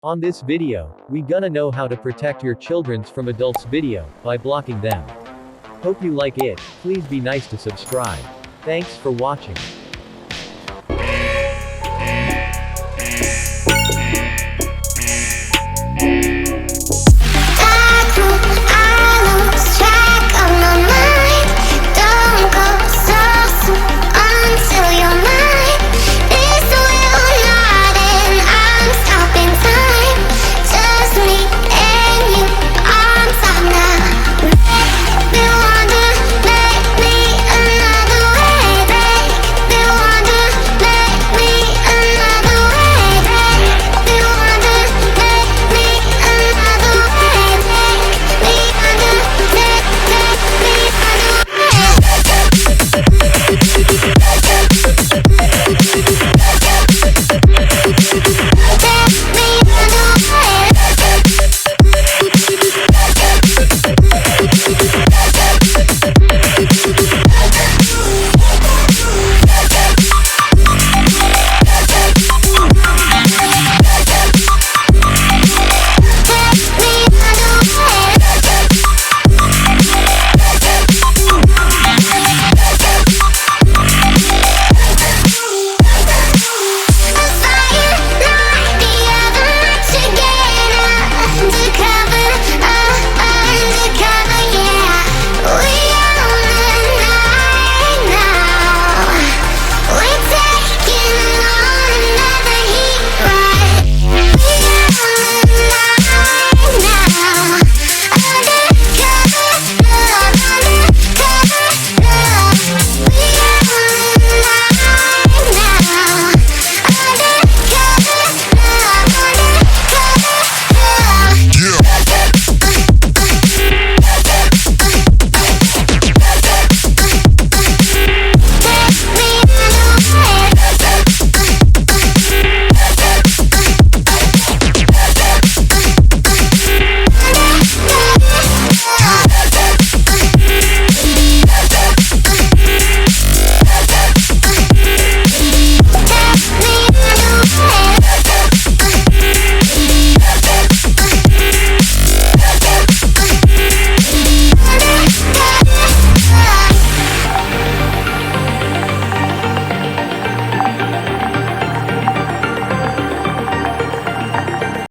On this video, we gonna know how to protect your children's from adults video, by blocking them. Hope you like it, please be nice to subscribe. Thanks for watching.